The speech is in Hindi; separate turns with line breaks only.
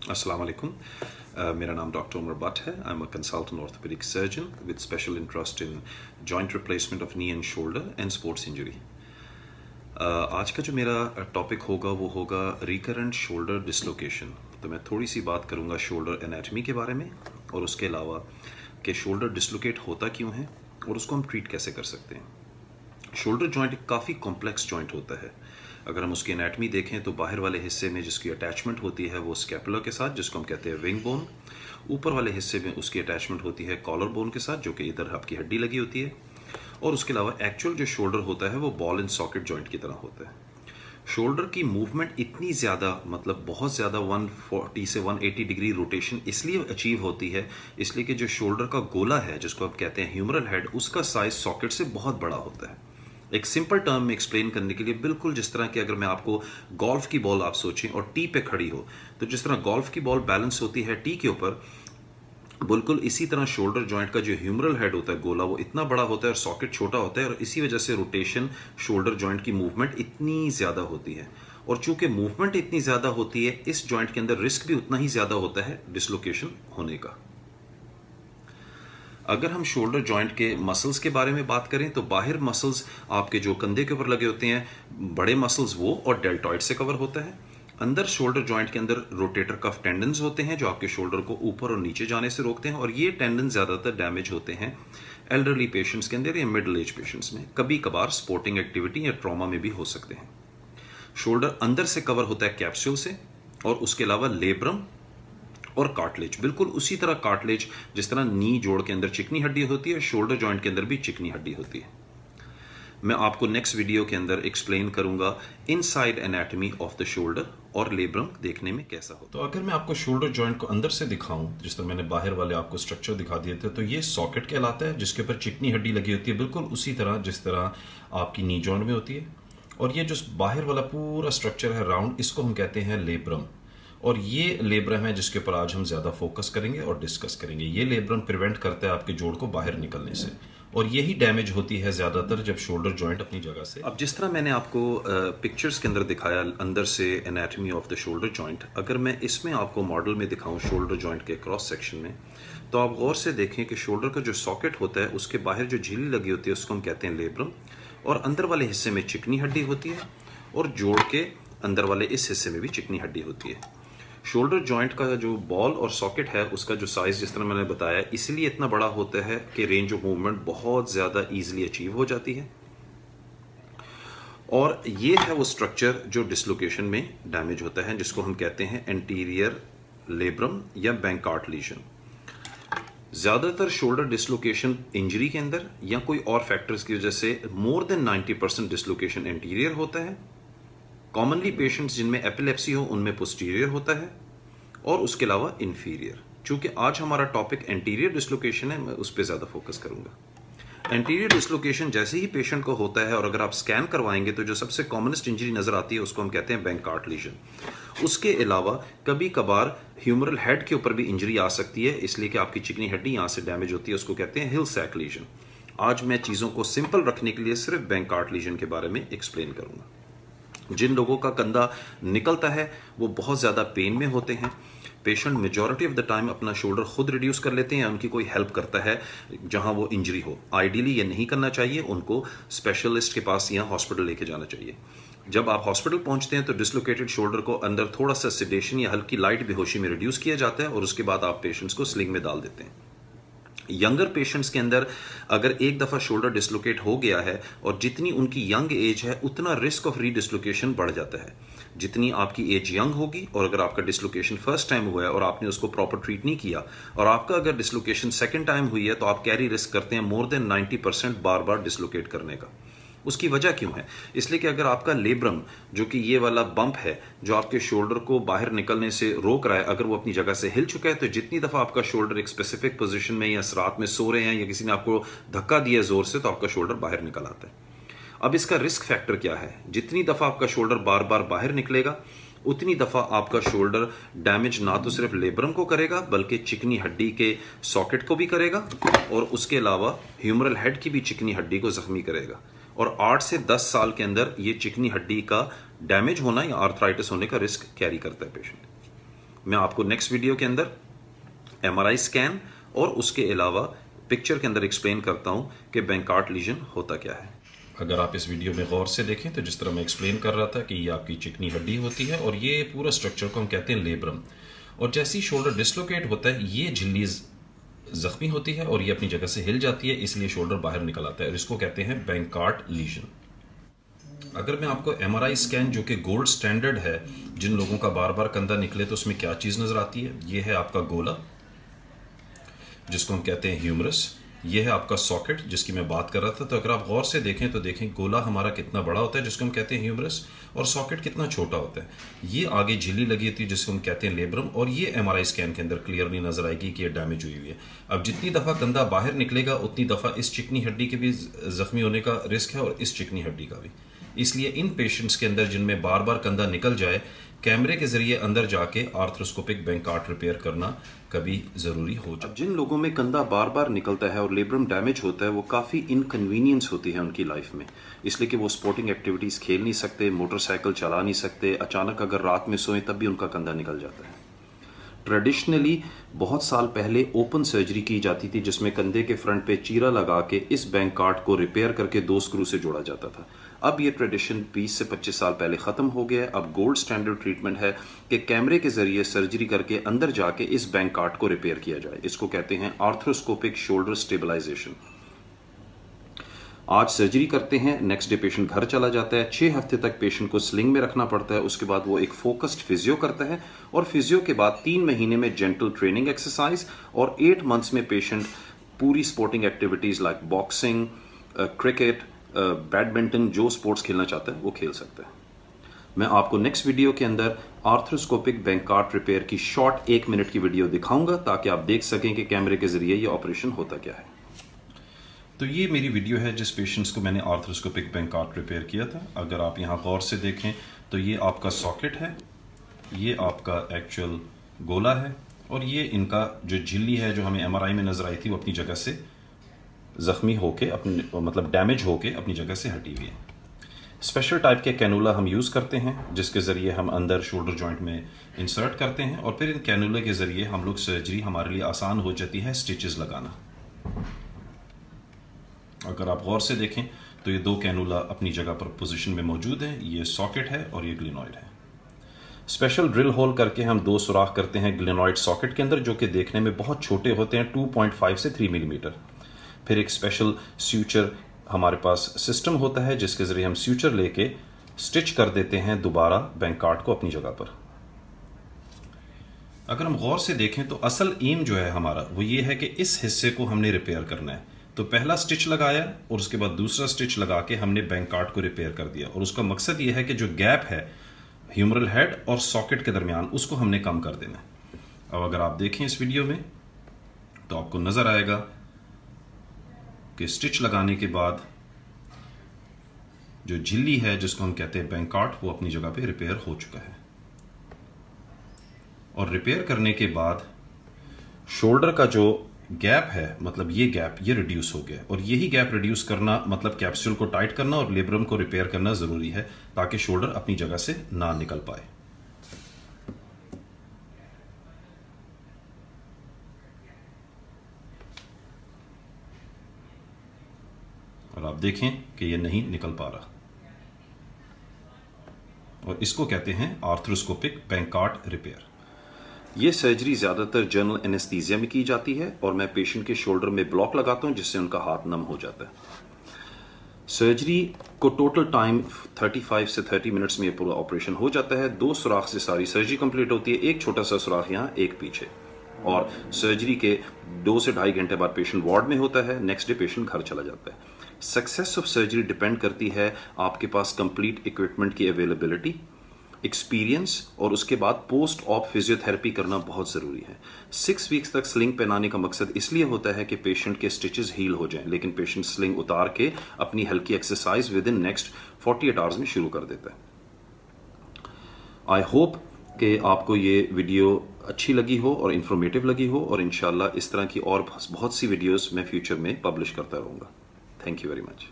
अस्सलाम वालेकुम। मेरा नाम डॉक्टर उमर भट्ट है। I am a consultant orthopaedic surgeon with special interest in joint replacement of knee and shoulder and sports injury. आज का जो मेरा टॉपिक होगा वो होगा रिकरेंट शोल्डर डिसलोकेशन। तो मैं थोड़ी सी बात करूंगा शोल्डर एनाटमी के बारे में और उसके अलावा कि शोल्डर डिसलोकेट होता क्यों है और उसको हम ट्रीट कैसे कर सकते हैं। शोल्डर जॉइंट काफ़ी कॉम्प्लेक्स जॉइंट होता है। अगर हम उसकी एनाटमी देखें तो बाहर वाले हिस्से में जिसकी अटैचमेंट होती है वो स्कैपुला के साथ, जिसको हम कहते हैं विंग बोन। ऊपर वाले हिस्से में उसकी अटैचमेंट होती है कॉलर बोन के साथ, जो कि इधर आपकी हड्डी लगी होती है। और उसके अलावा एक्चुअल जो शोल्डर होता है वो बॉल एंड सॉकेट जॉइंट की तरह होता है। शोल्डर की मूवमेंट इतनी ज़्यादा, मतलब बहुत ज़्यादा 140 से 180 डिग्री रोटेशन इसलिए अचीव होती है इसलिए कि जो शोल्डर का गोला है, जिसको आप कहते हैं ह्यूमरल हेड, उसका साइज सॉकेट से बहुत बड़ा होता है। एक सिंपल टर्म में एक्सप्लेन करने के लिए, बिल्कुल जिस तरह कि अगर मैं आपको गोल्फ की बॉल आप सोचें और टी पे खड़ी हो, तो जिस तरह गोल्फ की बॉल बैलेंस होती है टी के ऊपर, बिल्कुल इसी तरह शोल्डर जॉइंट का जो ह्यूमरल हेड होता है, गोला, वो इतना बड़ा होता है और सॉकेट छोटा होता है, और इसी वजह से रोटेशन, शोल्डर जॉइंट की मूवमेंट इतनी ज़्यादा होती है। और चूंकि मूवमेंट इतनी ज़्यादा होती है, इस जॉइंट के अंदर रिस्क भी उतना ही ज़्यादा होता है डिसलोकेशन होने का। अगर हम शोल्डर जॉइंट के मसल्स के बारे में बात करें तो बाहर मसल्स आपके जो कंधे के ऊपर लगे होते हैं, बड़े मसल्स वो और डेल्टॉइड से कवर होता है। अंदर शोल्डर जॉइंट के अंदर रोटेटर कफ टेंडन्स होते हैं जो आपके शोल्डर को ऊपर और नीचे जाने से रोकते हैं, और ये टेंडन ज़्यादातर डैमेज होते हैं एल्डरली पेशेंट्स के अंदर या मिडिल एज पेशेंट्स में। कभी कभार स्पोर्टिंग एक्टिविटी या ट्रॉमा में भी हो सकते हैं। शोल्डर अंदर से कवर होता है कैप्सूल से, और उसके अलावा लेब्रम और कार्टिलेज, बिल्कुल उसी तरह कार्टिलेज जिस तरह नी जोड़ के अंदर चिकनी हड्डी होती है, शोल्डर जॉइंट के अंदर भी चिकनी हड्डी होती है। मैं आपको नेक्स्ट वीडियो के अंदर एक्सप्लेन करूंगा inside anatomy of the shoulder और लेब्रम देखने में कैसा हो। तो अगर मैं आपको शोल्डर जॉइंट को अंदर से दिखाऊं, जिस तरह मैंने बाहर वाले आपको स्ट्रक्चर दिखा दिए थे, तो ये सॉकेट कहलाता है जिसके ऊपर चिकनी हड्डी लगी होती है, बिल्कुल उसी तरह जिस तरह आपकी नी जॉइंट में होती है। और ये जो बाहर वाला पूरा स्ट्रक्चर है राउंड, इसको हम कहते हैं लेब्रम। और ये लेब्रम है जिसके ऊपर आज हम ज़्यादा फोकस करेंगे और डिस्कस करेंगे। ये लेब्रम प्रिवेंट करता है आपके जोड़ को बाहर निकलने से, और यही डैमेज होती है ज़्यादातर जब शोल्डर जॉइंट अपनी जगह से। अब जिस तरह मैंने आपको पिक्चर्स के अंदर दिखाया अंदर से anatomy of the shoulder joint, अगर मैं इसमें आपको मॉडल में दिखाऊं शोल्डर जॉइंट के क्रॉस सेक्शन में, तो आप गौर से देखें कि शोल्डर का जो सॉकेट होता है उसके बाहर जो झिल्ली लगी होती है उसको हम कहते हैं लेब्रम, और अंदर वाले हिस्से में चिकनी हड्डी होती है, और जोड़ के अंदर वाले इस हिस्से में भी चिकनी हड्डी होती है। शोल्डर जॉइंट का जो बॉल और सॉकेट है उसका जो साइज जिस तरह मैंने बताया, इसलिए इतना बड़ा होता है कि रेंज ऑफ मूवमेंट बहुत ज़्यादा इजीली अचीव हो जाती है। और ये है वो स्ट्रक्चर जो डिसलोकेशन में डैमेज होता है, जिसको हम कहते हैं एंटीरियर लेब्रम या बैंकार्ट लीजन। ज़्यादातर शोल्डर डिसलोकेशन इंजरी के अंदर या कोई और फैक्टर्स की वजह से मोर देन 90% डिसलोकेशन एंटीरियर होता है। कॉमनली पेशेंट्स जिनमें एपिलेप्सी हो उनमें पोस्टीरियर होता है, और उसके अलावा इन्फीरियर। चूंकि आज हमारा टॉपिक एंटीरियर डिसलोकेशन है, मैं उस पर ज़्यादा फोकस करूंगा। एंटीरियर डिसलोकेशन जैसे ही पेशेंट को होता है, और अगर आप स्कैन करवाएंगे तो जो सबसे कॉमनेस्ट इंजरी नजर आती है उसको हम कहते हैं बैंकार्ट लीजन। उसके अलावा कभी कभार ह्यूमरल हेड के ऊपर भी इंजरी आ सकती है, इसलिए कि आपकी चिकनी हड्डी यहाँ से डैमेज होती है, उसको कहते हैं हिल सैक लीजन। आज मैं चीज़ों को सिंपल रखने के लिए सिर्फ बैंकार्ट लीजन के बारे में एक्सप्लेन करूंगा। जिन लोगों का कंधा निकलता है वो बहुत ज़्यादा पेन में होते हैं। Patient majority of the time अपना शोल्डर खुद रिड्यूस कर लेते हैं या उनकी कोई हेल्प करता है जहां वो इंजरी हो। आइडियली ये नहीं करना चाहिए, उनको स्पेशलिस्ट के पास या हॉस्पिटल लेके जाना चाहिए। जब आप हॉस्पिटल पहुंचते हैं तो डिसलोकेटेड शोल्डर को अंदर थोड़ा सा सेडेशन या हल्की लाइट बेहोशी में रिड्यूस किया जाता है, और उसके बाद आप पेशेंट्स को स्लिंग में डाल देते हैं। यंगर पेशेंट्स के अंदर अगर एक दफ़ा शोल्डर डिसलोकेट हो गया है, और जितनी उनकी यंग एज है उतना रिस्क ऑफ रीडिसलोकेशन बढ़ जाता है। जितनी आपकी एज यंग होगी, और अगर आपका डिसलोकेशन फर्स्ट टाइम हुआ है और आपने उसको प्रॉपर ट्रीट नहीं किया, और आपका अगर डिसलोकेशन सेकंड टाइम हुई है, तो आप कैरी रिस्क करते हैं मोर देन 90% बार बार डिसलोकेट करने का। उसकी वजह क्यों है? इसलिए कि अगर आपका लेब्रम, जो कि ये वाला बम्प है जो आपके शोल्डर को बाहर निकलने से रोक रहा है, अगर वो अपनी जगह से हिल चुका है, तो जितनी दफ़ा आपका शोल्डर एक स्पेसिफिक पोजीशन में या रात में सो रहे हैं या किसी ने आपको धक्का दिया जोर से, तो आपका शोल्डर बाहर निकल आता है। अब इसका रिस्क फैक्टर क्या है? जितनी दफ़ा आपका शोल्डर बार बार बाहर निकलेगा, उतनी दफ़ा आपका शोल्डर डैमेज ना तो सिर्फ लेब्रम को करेगा बल्कि चिकनी हड्डी के सॉकेट को भी करेगा, और उसके अलावा ह्यूमरल हेड की भी चिकनी हड्डी को जख्मी करेगा। और 8 से 10 साल के अंदर ये चिकनी हड्डी का डैमेज होना या आर्थराइटिस होने का रिस्क कैरी करता है पेशेंट। मैं आपको नेक्स्ट वीडियो के अंदर MRI स्कैन और उसके अलावा पिक्चर के अंदर एक्सप्लेन करता हूं कि बैंकार्ट लीजन होता क्या है। अगर आप इस वीडियो में गौर से देखें तो जिस तरह मैं एक्सप्लेन कर रहा था कि ये आपकी चिकनी हड्डी होती है और ये पूरा स्ट्रक्चर को हम कहते हैं लेब्रम, और जैसे ही शोल्डर डिस्लोकेट होता है ये झिल्ली जख्मी होती है और ये अपनी जगह से हिल जाती है, इसलिए शोल्डर बाहर निकल आता है और इसको कहते हैं बैंकार्ट लीजन। अगर मैं आपको MRI स्कैन जो कि गोल्ड स्टैंडर्ड है, जिन लोगों का बार बार कंधा निकले तो उसमें क्या चीज़ नज़र आती है, ये है आपका गोला जिसको हम कहते हैं ह्यूमरस, ये है आपका सॉकेट जिसकी मैं बात कर रहा था। तो अगर आप गौर से देखें तो देखें गोला हमारा कितना बड़ा होता है जिसको हम कहते हैं ह्यूमरस, और सॉकेट कितना छोटा होता है। ये आगे झिल्ली लगी होती है जिसको हम कहते हैं लेब्रम, और ये MRI स्कैन के अंदर क्लियरली नजर आएगी कि ये डैमेज हुई हुई है। अब जितनी दफ़ा कंधा बाहर निकलेगा उतनी दफ़ा इस चिकनी हड्डी के भी जख्मी होने का रिस्क है और इस चिकनी हड्डी का भी। इसलिए इन पेशेंट्स के अंदर जिनमें बार बार कंधा निकल जाए, कैमरे के जरिए अंदर जाके आर्थ्रोस्कोपिक बैंकार्ट रिपेयर करना कभी जरूरी हो जाए। जिन लोगों में कंधा बार बार निकलता है और लेब्रम डैमेज होता है, वो काफ़ी इनकन्वीनियंस होती है उनकी लाइफ में, इसलिए कि वो स्पोर्टिंग एक्टिविटीज़ खेल नहीं सकते, मोटरसाइकिल चला नहीं सकते, अचानक अगर रात में सोएं तब भी उनका कंधा निकल जाता है। ट्रेडिशनली बहुत साल पहले ओपन सर्जरी की जाती थी जिसमें कंधे के फ्रंट पे चीरा लगा के इस बैंकार्ट को रिपेयर करके 2 स्क्रू से जोड़ा जाता था। अब ये ट्रेडिशन 20 से 25 साल पहले ख़त्म हो गया है। अब गोल्ड स्टैंडर्ड ट्रीटमेंट है कि कैमरे के जरिए सर्जरी करके अंदर जाके इस बैंकार्ट को रिपेयर किया जाए। इसको कहते हैं आर्थ्रोस्कोपिक शोल्डर स्टेबलाइजेशन। आज सर्जरी करते हैं, नेक्स्ट डे पेशेंट घर चला जाता है। 6 हफ्ते तक पेशेंट को स्लिंग में रखना पड़ता है। उसके बाद वो एक फोकस्ड फिजियो करता है और फिजियो के बाद 3 महीने में जेंटल ट्रेनिंग एक्सरसाइज, और 8 मंथ्स में पेशेंट पूरी sporting activities like boxing, cricket, badminton, जो स्पोर्ट्स खेलना चाहता है वो खेल सकता है। मैं आपको नेक्स्ट वीडियो के अंदर आर्थ्रोस्कोपिक बैंकार्ट रिपेयर की शॉर्ट 1 मिनट की वीडियो दिखाऊंगा ताकि आप देख सकें कि कैमरे के जरिए ये ऑपरेशन होता क्या है। तो ये मेरी वीडियो है जिस पेशेंट्स को मैंने आर्थ्रोस्कोपिक बैंकार्ट रिपेयर किया था। अगर आप यहाँ गौर से देखें तो ये आपका सॉकेट है, ये आपका एक्चुअल गोला है, और ये इनका जो झिल्ली है जो हमें MRI में नजर आई थी वो अपनी जगह से जख्मी होके अपने मतलब डैमेज होके अपनी जगह से हटी हुई है। स्पेशल टाइप के कैनुला हम यूज़ करते हैं जिसके ज़रिए हम अंदर शोल्डर जॉइंट में इंसर्ट करते हैं, और फिर इन कैनुले के ज़रिए हम लोग सर्जरी हमारे लिए आसान हो जाती है स्टिचेस लगाना। अगर आप गौर से देखें तो ये 2 कैनुला अपनी जगह पर पोजीशन में मौजूद हैं। ये सॉकेट है और ये ग्लिनॉइड है। स्पेशल ड्रिल होल करके हम 2 सुराख करते हैं ग्लिनॉइड सॉकेट के अंदर जो कि देखने में बहुत छोटे होते हैं, 2.5 से 3 मिलीमीटर। फिर एक स्पेशल स्यूचर हमारे पास सिस्टम होता है जिसके जरिए हम स्यूचर लेके स्टिच कर देते हैं दोबारा बैंकार्ट को अपनी जगह पर। अगर हम गौर से देखें तो असल एम जो है हमारा वो ये है कि इस हिस्से को हमने रिपेयर करना है। तो पहला स्टिच लगाया और उसके बाद दूसरा स्टिच लगा के हमने बैंकार्ट को रिपेयर कर दिया, और उसका मकसद ये है कि जो गैप है ह्यूमरल हेड और सॉकेट के दरमियान उसको हमने कम कर देना है। अब अगर आप देखें इस वीडियो में तो आपको नजर आएगा कि स्टिच लगाने के बाद जो झिल्ली है जिसको हम कहते हैं बैंकार्ट वो अपनी जगह पे रिपेयर हो चुका है, और रिपेयर करने के बाद शोल्डर का जो गैप है मतलब ये गैप ये रिड्यूस हो गया, और यही गैप रिड्यूस करना मतलब कैप्सूल को टाइट करना और लेब्रम को रिपेयर करना जरूरी है ताकि शोल्डर अपनी जगह से ना निकल पाए। और आप देखें कि ये नहीं निकल पा रहा, और इसको कहते हैं आर्थ्रोस्कोपिक बैंकार्ट रिपेयर। ये सर्जरी ज़्यादातर जनरल एनेस्थीसिया में की जाती है और मैं पेशेंट के शोल्डर में ब्लॉक लगाता हूं जिससे उनका हाथ नम हो जाता है। सर्जरी को टोटल टाइम 35 से 30 मिनट्स में ये पूरा ऑपरेशन हो जाता है। 2 सुराख से सारी सर्जरी कंप्लीट होती है, एक छोटा सा सुराख यहाँ एक पीछे, और सर्जरी के 2 से 2.5 घंटे बाद पेशेंट वार्ड में होता है। नेक्स्ट डे पेशेंट घर चला जाता है। सक्सेस ऑफ सर्जरी डिपेंड करती है आपके पास कंप्लीट इक्विपमेंट की अवेलेबिलिटी, एक्सपीरियंस, और उसके बाद पोस्ट ऑप फिजियोथेरेपी करना बहुत ज़रूरी है। 6 वीक्स तक स्लिंग पहनाने का मकसद इसलिए होता है कि पेशेंट के स्टिचेस हील हो जाएं, लेकिन पेशेंट स्लिंग उतार के अपनी हल्की exercise with in next 48 hours में शुरू कर देता है। आई होप कि आपको ये वीडियो अच्छी लगी हो और इन्फॉर्मेटिव लगी हो, और इंशाल्लाह इस तरह की और बहुत सी वीडियोस मैं फ्यूचर में पब्लिश करता रहूँगा। Thank you very much.